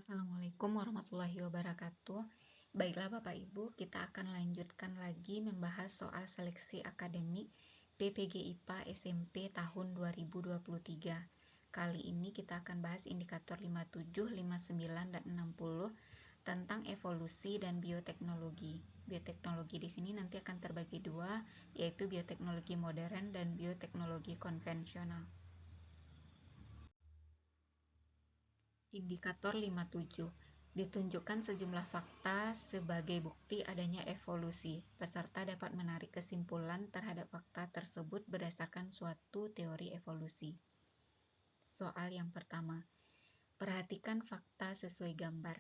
Assalamualaikum warahmatullahi wabarakatuh. Baiklah Bapak Ibu, kita akan lanjutkan lagi membahas soal seleksi akademik PPG IPA SMP tahun 2023. Kali ini kita akan bahas indikator 57, 59, dan 60 tentang evolusi dan bioteknologi. Bioteknologi di sini nanti akan terbagi dua, yaitu bioteknologi modern dan bioteknologi konvensional. Indikator 57. Ditunjukkan sejumlah fakta sebagai bukti adanya evolusi. Peserta dapat menarik kesimpulan terhadap fakta tersebut berdasarkan suatu teori evolusi. Soal yang pertama. Perhatikan fakta sesuai gambar.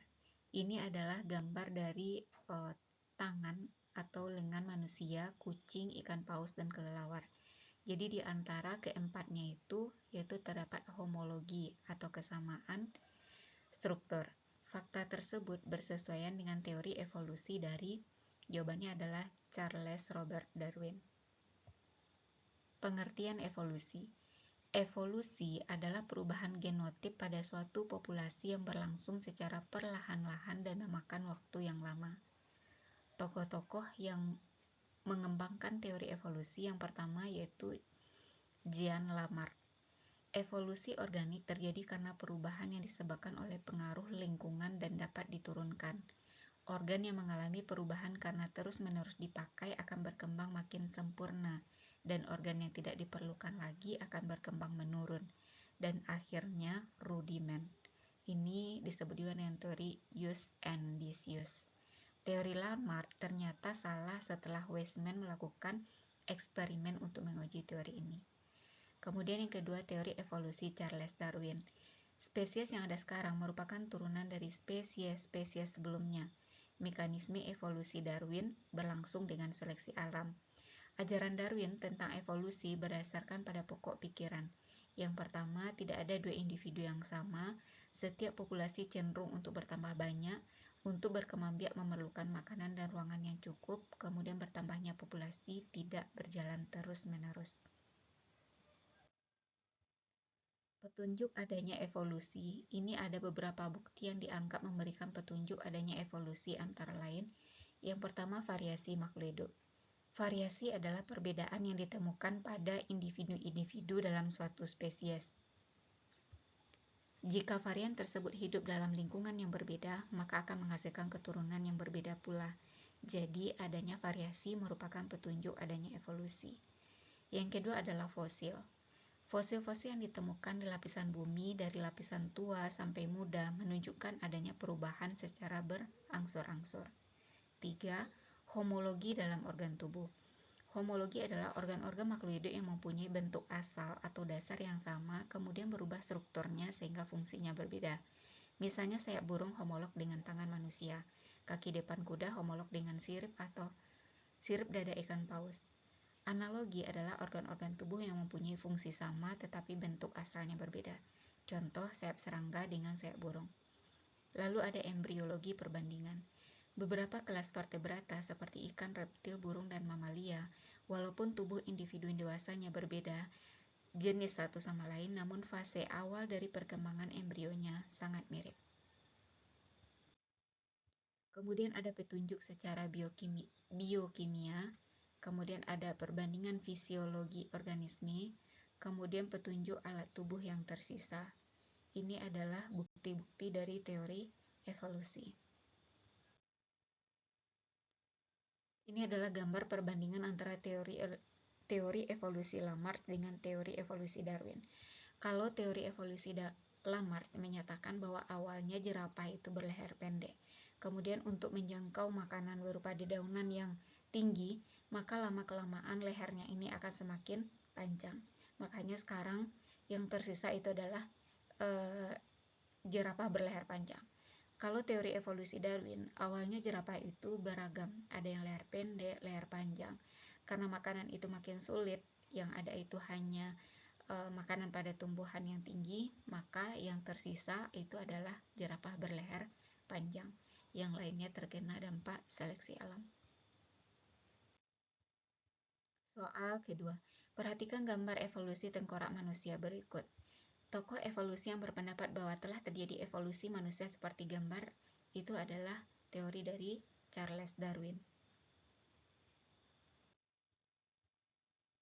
Ini adalah gambar dari tangan atau lengan manusia, kucing, ikan paus, dan kelelawar. Jadi di antara keempatnya itu yaitu terdapat homologi atau kesamaan struktur. Fakta tersebut bersesuaian dengan teori evolusi dari jawabannya adalah Charles Robert Darwin. Pengertian evolusi. Evolusi adalah perubahan genotip pada suatu populasi yang berlangsung secara perlahan-lahan dan memakan waktu yang lama. Tokoh-tokoh yang mengembangkan teori evolusi yang pertama yaitu Jean Lamarck. Evolusi organik terjadi karena perubahan yang disebabkan oleh pengaruh lingkungan dan dapat diturunkan. Organ yang mengalami perubahan karena terus-menerus dipakai akan berkembang makin sempurna, dan organ yang tidak diperlukan lagi akan berkembang menurun, dan akhirnya rudiment. Ini disebut juga dengan teori use and disuse. Teori Lamarck ternyata salah setelah Weismann melakukan eksperimen untuk menguji teori ini. Kemudian yang kedua, teori evolusi Charles Darwin. Spesies yang ada sekarang merupakan turunan dari spesies-spesies sebelumnya. Mekanisme evolusi Darwin berlangsung dengan seleksi alam. Ajaran Darwin tentang evolusi berdasarkan pada pokok pikiran. Yang pertama, tidak ada dua individu yang sama. Setiap populasi cenderung untuk bertambah banyak. Untuk berkembang biak memerlukan makanan dan ruangan yang cukup. Kemudian bertambahnya populasi tidak berjalan terus-menerus. Petunjuk adanya evolusi. Ini ada beberapa bukti yang dianggap memberikan petunjuk adanya evolusi, antara lain yang pertama, variasi makhluk hidup. Variasi adalah perbedaan yang ditemukan pada individu-individu dalam suatu spesies. Jika varian tersebut hidup dalam lingkungan yang berbeda, maka akan menghasilkan keturunan yang berbeda pula. Jadi, adanya variasi merupakan petunjuk adanya evolusi. Yang kedua adalah fosil. Fosil-fosil yang ditemukan di lapisan bumi dari lapisan tua sampai muda menunjukkan adanya perubahan secara berangsur-angsur. 3. Homologi dalam organ tubuh. Homologi adalah organ-organ makhluk hidup yang mempunyai bentuk asal atau dasar yang sama, kemudian berubah strukturnya sehingga fungsinya berbeda. Misalnya sayap burung homolog dengan tangan manusia, kaki depan kuda homolog dengan sirip atau sirip dada ikan paus. Analogi adalah organ-organ tubuh yang mempunyai fungsi sama tetapi bentuk asalnya berbeda. Contoh, sayap serangga dengan sayap burung. Lalu ada embriologi perbandingan. Beberapa kelas vertebrata seperti ikan, reptil, burung, dan mamalia, walaupun tubuh individu dewasanya berbeda jenis satu sama lain, namun fase awal dari perkembangan embrionya sangat mirip. Kemudian ada petunjuk secara biokimia, kemudian ada perbandingan fisiologi organisme, kemudian petunjuk alat tubuh yang tersisa. Ini adalah bukti-bukti dari teori evolusi. Ini adalah gambar perbandingan antara teori evolusi Lamarck dengan teori evolusi Darwin. Kalau teori evolusi Lamarck menyatakan bahwa awalnya jerapah itu berleher pendek. Kemudian untuk menjangkau makanan berupa dedaunan yang tinggi, maka lama-kelamaan lehernya ini akan semakin panjang. Makanya sekarang yang tersisa itu adalah jerapah berleher panjang. Kalau teori evolusi Darwin, awalnya jerapah itu beragam. Ada yang leher pendek, leher panjang. Karena makanan itu makin sulit, yang ada itu hanya makanan pada tumbuhan yang tinggi, maka yang tersisa itu adalah jerapah berleher panjang. Yang lainnya terkena dampak seleksi alam. Soal kedua, perhatikan gambar evolusi tengkorak manusia berikut. Tokoh evolusi yang berpendapat bahwa telah terjadi evolusi manusia seperti gambar itu adalah teori dari Charles Darwin.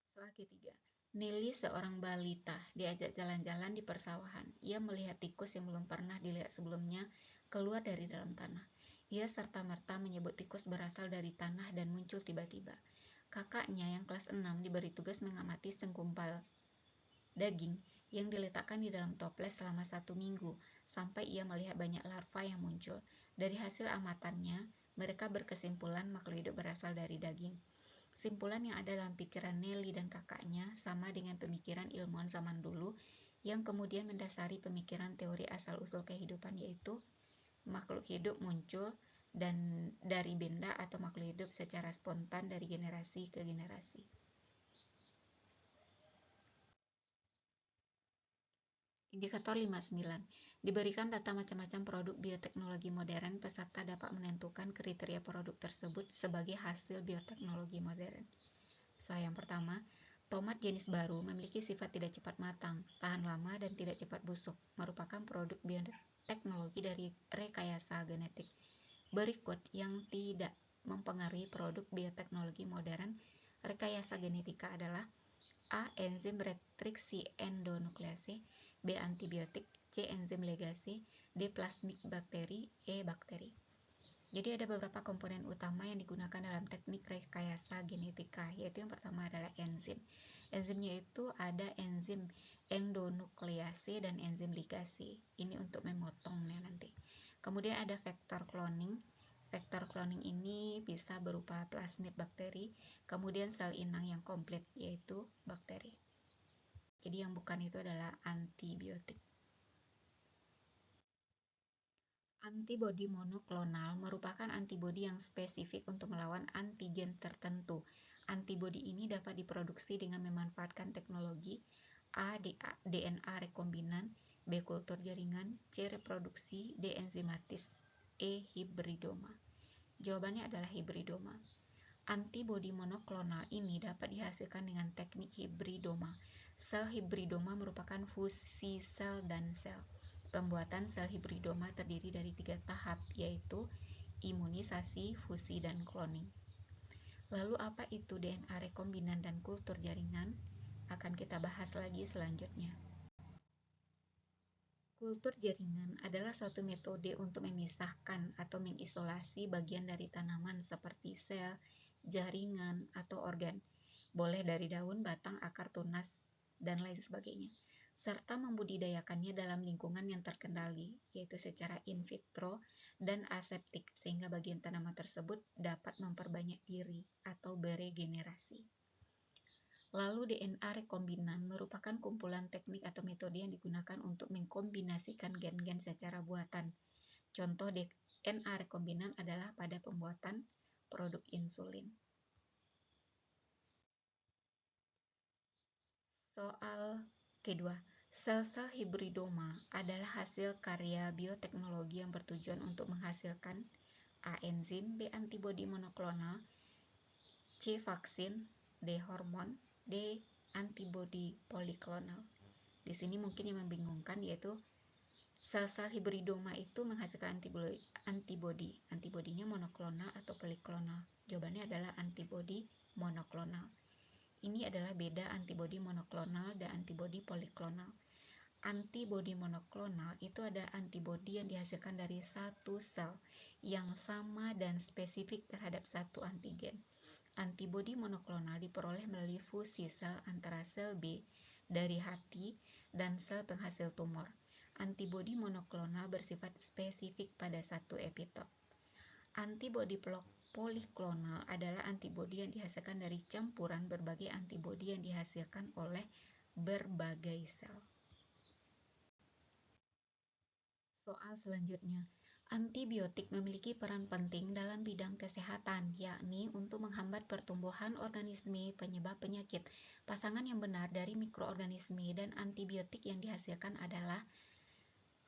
Soal ketiga. Nelly, seorang balita, diajak jalan-jalan di persawahan. Ia melihat tikus yang belum pernah dilihat sebelumnya keluar dari dalam tanah. Ia serta-merta menyebut tikus berasal dari tanah dan muncul tiba-tiba. Kakaknya yang kelas 6 diberi tugas mengamati sengkumpal daging yang diletakkan di dalam toples selama 1 minggu, sampai ia melihat banyak larva yang muncul. Dari hasil amatannya, mereka berkesimpulan makhluk hidup berasal dari daging. Simpulan yang ada dalam pikiran Nelly dan kakaknya sama dengan pemikiran ilmuwan zaman dulu yang kemudian mendasari pemikiran teori asal-usul kehidupan, yaitu makhluk hidup muncul dan dari benda atau makhluk hidup secara spontan dari generasi ke generasi. Indikator 59. Diberikan data macam-macam produk bioteknologi modern, peserta dapat menentukan kriteria produk tersebut sebagai hasil bioteknologi modern. Yang pertama, tomat jenis baru memiliki sifat tidak cepat matang, tahan lama, dan tidak cepat busuk, merupakan produk bioteknologi dari rekayasa genetik. Berikut yang tidak mempengaruhi produk bioteknologi modern rekayasa genetika adalah: A. Enzim retriksi endonuklease, B. Antibiotik, C. Enzim ligase, D. Plasmid bakteri, E. Bakteri. Jadi ada beberapa komponen utama yang digunakan dalam teknik rekayasa genetika, yaitu yang pertama adalah enzim. Enzimnya itu ada enzim endonuklease dan enzim ligase. Ini untuk memotongnya nanti. Kemudian ada vektor cloning. Vektor cloning ini bisa berupa plasmid bakteri, kemudian sel inang yang komplit, yaitu bakteri. Jadi yang bukan itu adalah antibiotik. Antibodi monoklonal merupakan antibodi yang spesifik untuk melawan antigen tertentu. Antibodi ini dapat diproduksi dengan memanfaatkan teknologi A. DNA rekombinan, B. Kultur jaringan, C. Reproduksi, D. Enzimatis, E. Hibridoma. Jawabannya adalah hibridoma. Antibodi monoklonal ini dapat dihasilkan dengan teknik hibridoma. Sel hibridoma merupakan fusi sel dan sel. Pembuatan sel hibridoma terdiri dari 3 tahap, yaitu imunisasi, fusi, dan cloning. Lalu apa itu DNA rekombinan dan kultur jaringan? Akan kita bahas lagi selanjutnya. Kultur jaringan adalah suatu metode untuk memisahkan atau mengisolasi bagian dari tanaman seperti sel, jaringan, atau organ. Boleh dari daun, batang, akar, tunas, dan lain sebagainya. Serta membudidayakannya dalam lingkungan yang terkendali, yaitu secara in vitro dan aseptik, sehingga bagian tanaman tersebut dapat memperbanyak diri atau beregenerasi. Lalu DNA rekombinan merupakan kumpulan teknik atau metode yang digunakan untuk mengkombinasikan gen-gen secara buatan. Contoh DNA rekombinan adalah pada pembuatan produk insulin. Soal kedua, sel-sel hibridoma adalah hasil karya bioteknologi yang bertujuan untuk menghasilkan A. Enzim, B. Antibodi monoklonal, C. Vaksin, D. Hormon, D. Antibodi poliklonal. Di sini mungkin yang membingungkan yaitu sel-sel hibridoma itu menghasilkan antibodi. Antibodinya monoklonal atau poliklonal. Jawabannya adalah antibodi monoklonal. Ini adalah beda antibodi monoklonal dan antibodi poliklonal. Antibodi monoklonal itu ada antibodi yang dihasilkan dari satu sel yang sama dan spesifik terhadap satu antigen. Antibodi monoklonal diperoleh melalui fusi sel antara sel B dari hati dan sel penghasil tumor. Antibodi monoklonal bersifat spesifik pada satu epitop. Antibodi poliklonal adalah antibodi yang dihasilkan dari campuran berbagai antibodi yang dihasilkan oleh berbagai sel. Soal selanjutnya, antibiotik memiliki peran penting dalam bidang kesehatan, yakni untuk menghambat pertumbuhan organisme penyebab penyakit. Pasangan yang benar dari mikroorganisme dan antibiotik yang dihasilkan adalah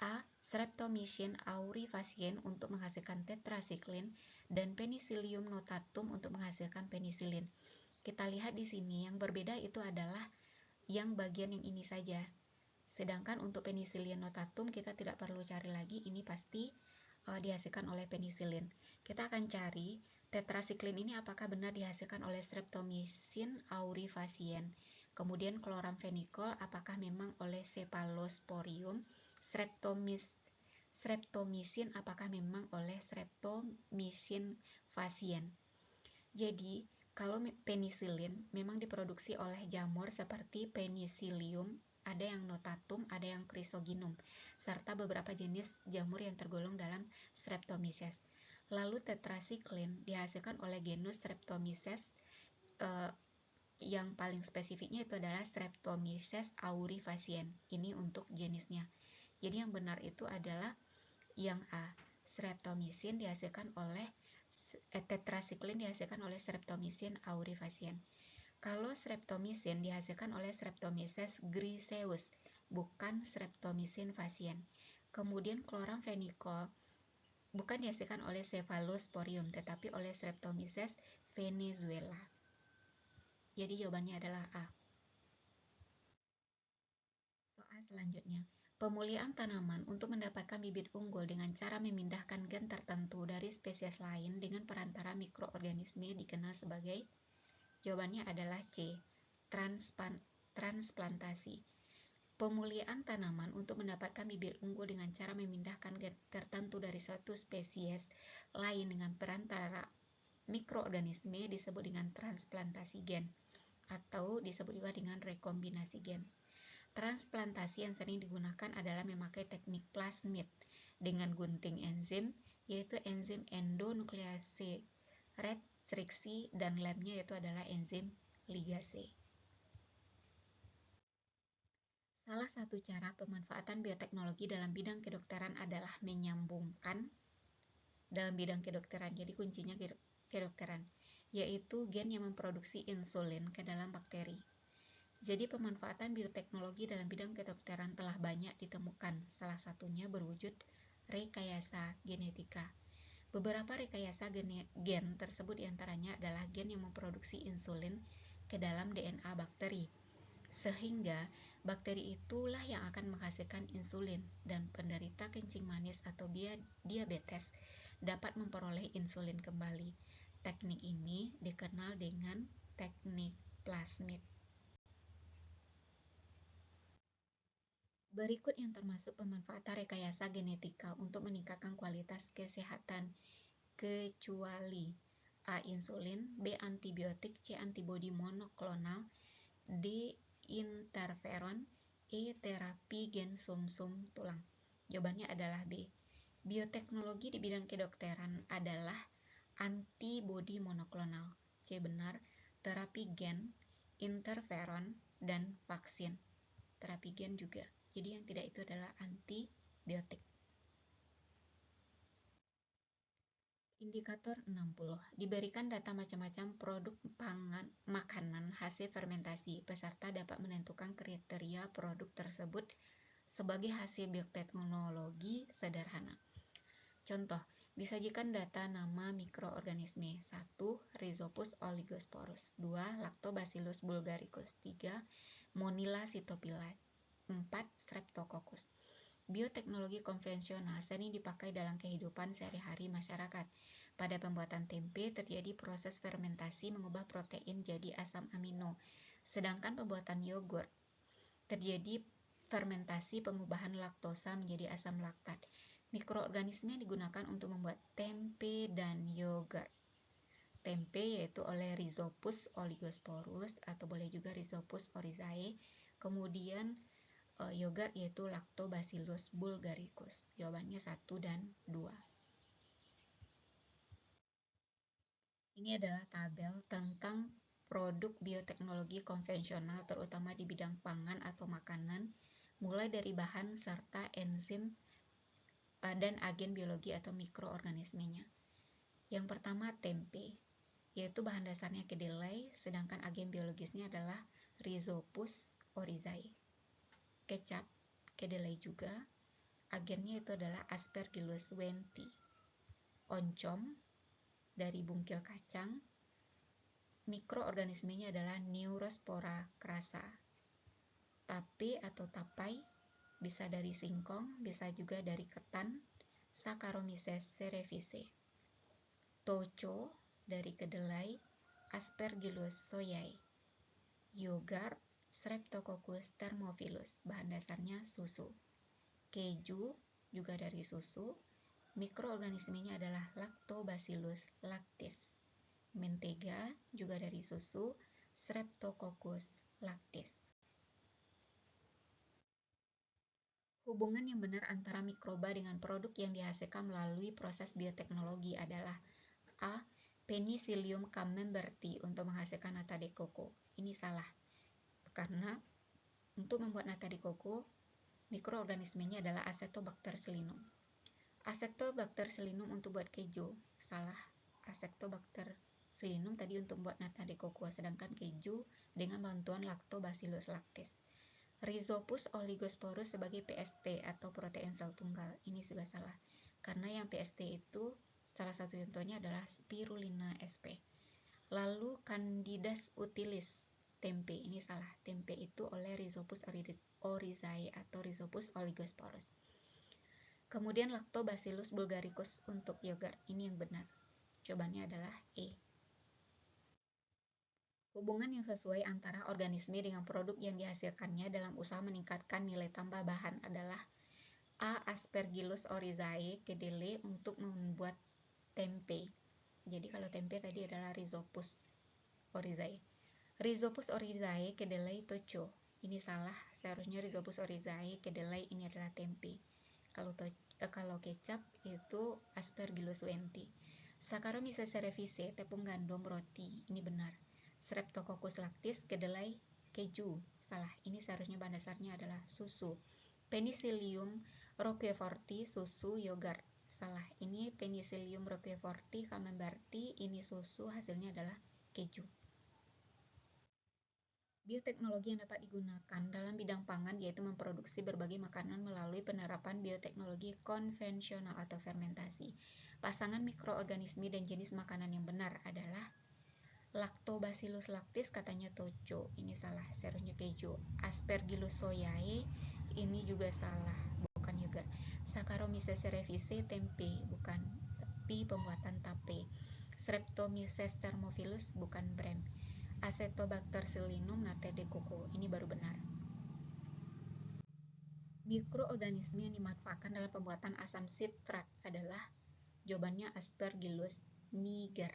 A. Streptomycin aurifacien untuk menghasilkan tetrasiklin dan Penicillium notatum untuk menghasilkan penisilin. Kita lihat di sini yang berbeda itu adalah yang bagian yang ini saja, Sedangkan untuk Penicillium notatum kita tidak perlu cari lagi, ini pasti dihasilkan oleh penisilin. Kita akan cari tetrasiklin ini apakah benar dihasilkan oleh Streptomycin aurifacien. Kemudian chloramphenicol apakah memang oleh Cephalosporium. Streptomycin apakah memang oleh Streptomycin facien. Jadi kalau penisilin memang diproduksi oleh jamur seperti Penicillium, ada yang notatum, ada yang chrysoginum, serta beberapa jenis jamur yang tergolong dalam Streptomyces. Lalu tetrasiklin dihasilkan oleh genus Streptomyces, yang paling spesifiknya itu adalah Streptomyces aurifacien. Ini untuk jenisnya. Jadi yang benar itu adalah yang A. Streptomycin dihasilkan oleh tetrasiklin dihasilkan oleh Streptomycin aurifacien. Kalau Streptomycin dihasilkan oleh Streptomyces griseus, bukan Streptomycin facien. Kemudian chloramphenicol bukan dihasilkan oleh Cephalosporium, tetapi oleh Streptomyces venezuela. Jadi jawabannya adalah A. Soal selanjutnya. Pemulihan tanaman untuk mendapatkan bibit unggul dengan cara memindahkan gen tertentu dari spesies lain dengan perantara mikroorganisme dikenal sebagai, jawabannya adalah C. Transplantasi. Pemulihan tanaman untuk mendapatkan bibit unggul dengan cara memindahkan gen tertentu dari suatu spesies lain dengan perantara mikroorganisme disebut dengan transplantasi gen, atau disebut juga dengan rekombinasi gen. Transplantasi yang sering digunakan adalah memakai teknik plasmid dengan gunting enzim, yaitu enzim endonuklease restriksi, dan lemnya yaitu adalah enzim ligase. Salah satu cara pemanfaatan bioteknologi dalam bidang kedokteran adalah menyambungkan dalam bidang kedokteran, jadi kuncinya kedokteran, yaitu gen yang memproduksi insulin ke dalam bakteri. Jadi pemanfaatan bioteknologi dalam bidang kedokteran telah banyak ditemukan, salah satunya berwujud rekayasa genetika. Beberapa rekayasa gen tersebut diantaranya adalah gen yang memproduksi insulin ke dalam DNA bakteri, sehingga bakteri itulah yang akan menghasilkan insulin, dan penderita kencing manis atau diabetes dapat memperoleh insulin kembali. Teknik ini dikenal dengan teknik plasmid. Berikut yang termasuk pemanfaatan rekayasa genetika untuk meningkatkan kualitas kesehatan, kecuali A. Insulin, B. Antibiotik, C. Antibodi monoklonal, D. Interferon, E. Terapi gen sumsum tulang. Jawabannya adalah B. Bioteknologi di bidang kedokteran adalah antibodi monoklonal. C. Benar. Terapi gen, interferon, dan vaksin. Terapi gen juga. Jadi yang tidak itu adalah antibiotik. Indikator 60. Diberikan data macam-macam produk makanan hasil fermentasi. Peserta dapat menentukan kriteria produk tersebut sebagai hasil bioteknologi sederhana. Contoh, disajikan data nama mikroorganisme. 1. Rhizopus oligosporus. 2. Lactobacillus bulgaricus. 3. Monila cytophila. 4. Streptococcus. Bioteknologi konvensional sering dipakai dalam kehidupan sehari-hari masyarakat. Pada pembuatan tempe terjadi proses fermentasi mengubah protein jadi asam amino. Sedangkan pembuatan yogurt terjadi fermentasi pengubahan laktosa menjadi asam laktat. Mikroorganisme yang digunakan untuk membuat tempe dan yogurt. Tempe yaitu oleh Rhizopus oligosporus atau boleh juga Rhizopus oryzae. Kemudian yogurt yaitu Lactobacillus bulgaricus. Jawabannya 1 dan 2. Ini adalah tabel tentang produk bioteknologi konvensional terutama di bidang pangan atau makanan, mulai dari bahan serta enzim dan agen biologi atau mikroorganismenya. Yang pertama tempe, yaitu bahan dasarnya kedelai, sedangkan agen biologisnya adalah Rhizopus oryzae. Kecap, kedelai juga, agennya itu adalah Aspergillus wenti. Oncom, dari bungkil kacang, mikroorganismenya adalah Neurospora crassa. Tape atau tapai, bisa dari singkong, bisa juga dari ketan, Saccharomyces cerevisiae. Toco dari kedelai, Aspergillus soyae. Yogurt, Streptococcus thermophilus, bahan dasarnya susu. Keju juga dari susu, mikroorganismenya adalah Lactobacillus lactis. Mentega juga dari susu, Streptococcus lactis. Hubungan yang benar antara mikroba dengan produk yang dihasilkan melalui proses bioteknologi adalah A. Penicillium camemberti untuk menghasilkan nata de coco. Ini salah, karena untuk membuat nata de coco, mikroorganismenya adalah Acetobacter selinum. Acetobacter selinum untuk buat keju, salah. Acetobacter selinum tadi untuk membuat nata de coco, sedangkan keju dengan bantuan Lactobacillus lactis. Rhizopus oligosporus sebagai PST atau protein sel tunggal, ini juga salah, karena yang PST itu salah satu contohnya adalah Spirulina sp. Lalu Candida utilis, tempe, ini salah, tempe itu oleh Rhizopus oryzae atau Rhizopus oligosporus. Kemudian Lactobacillus bulgaricus untuk yogurt, ini yang benar, jawabannya adalah E. Hubungan yang sesuai antara organisme dengan produk yang dihasilkannya dalam usaha meningkatkan nilai tambah bahan adalah A. Aspergillus oryzae kedelai untuk membuat tempe. Jadi kalau tempe tadi adalah Rhizopus oryzae. Rhizopus oryzae kedelai toco. Ini salah, seharusnya Rhizopus oryzae kedelai ini adalah tempe. Kalau kecap itu Aspergillus wenti. Saccharomyces cerevisiae tepung gandum roti, ini benar. Streptococcus lactis kedelai keju, salah. Ini seharusnya bahan dasarnya adalah susu. Penicillium roqueforti susu yogurt, salah. Ini Penicillium roqueforti camemberti, ini susu, hasilnya adalah keju. Bioteknologi yang dapat digunakan dalam bidang pangan yaitu memproduksi berbagai makanan melalui penerapan bioteknologi konvensional atau fermentasi. Pasangan mikroorganisme dan jenis makanan yang benar adalah Lactobacillus lactis, katanya toco, ini salah, seharusnya keju. Aspergillus soyae, ini juga salah, bukan yogurt. Saccharomyces cerevisiae, tempe, bukan, tapi pembuatan tape. Streptomyces thermophilus, bukan brand. Acetobacter selinum nata de coco, ini baru benar. Mikroorganisme yang dimanfaatkan dalam pembuatan asam sitrat adalah, jawabannya Aspergillus niger.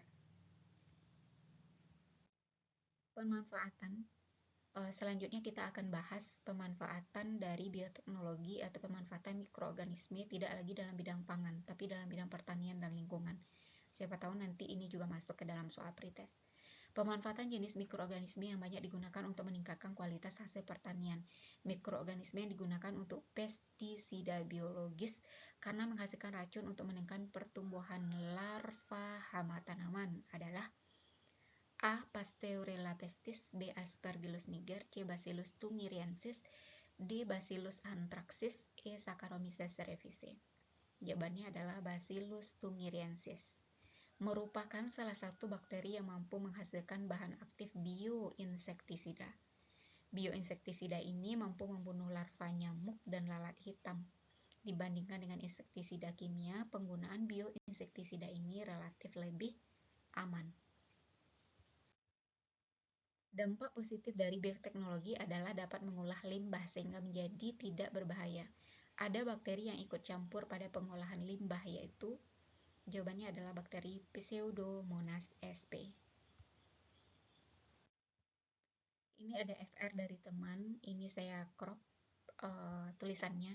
Pemanfaatan, selanjutnya kita akan bahas pemanfaatan dari bioteknologi atau pemanfaatan mikroorganisme tidak lagi dalam bidang pangan, tapi dalam bidang pertanian dan lingkungan. Siapa tahu nanti ini juga masuk ke dalam soal pretest. Pemanfaatan jenis mikroorganisme yang banyak digunakan untuk meningkatkan kualitas hasil pertanian. Mikroorganisme yang digunakan untuk pestisida biologis karena menghasilkan racun untuk menekan pertumbuhan larva hama tanaman adalah A. Pasteurella pestis, B. Aspergillus niger, C. Bacillus thuringiensis, D. Bacillus anthracis, E. Saccharomyces cerevisiae. Jawabannya adalah Bacillus thuringiensis. Merupakan salah satu bakteri yang mampu menghasilkan bahan aktif bioinsektisida. Bioinsektisida ini mampu membunuh larva nyamuk dan lalat hitam. Dibandingkan dengan insektisida kimia, penggunaan bioinsektisida ini relatif lebih aman. Dampak positif dari bioteknologi adalah dapat mengolah limbah sehingga menjadi tidak berbahaya. Ada bakteri yang ikut campur pada pengolahan limbah, yaitu jawabannya adalah bakteri Pseudomonas sp. Ini ada FR dari teman, ini saya crop tulisannya.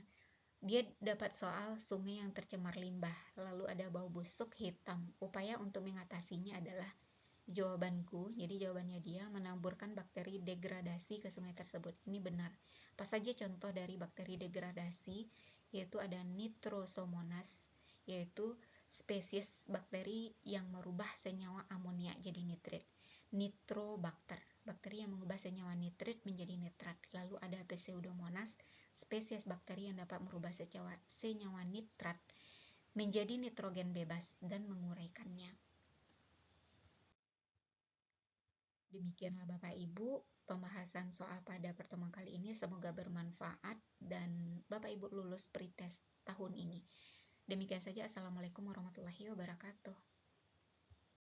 Dia dapat soal sungai yang tercemar limbah, lalu ada bau busuk hitam. Upaya untuk mengatasinya adalah, jawabanku, jadi jawabannya dia menaburkan bakteri degradasi ke sungai tersebut. Ini benar. Apa saja contoh dari bakteri degradasi? Yaitu ada Nitrosomonas, yaitu spesies bakteri yang merubah senyawa amonia jadi nitrit. Nitrobacter, bakteri yang mengubah senyawa nitrit menjadi nitrat. Lalu ada Pseudomonas, spesies bakteri yang dapat merubah senyawa nitrat menjadi nitrogen bebas dan menguraikannya. Demikianlah Bapak Ibu pembahasan soal pada pertemuan kali ini. Semoga bermanfaat dan Bapak Ibu lulus pretest tahun ini. Demikian saja. Assalamualaikum warahmatullahi wabarakatuh.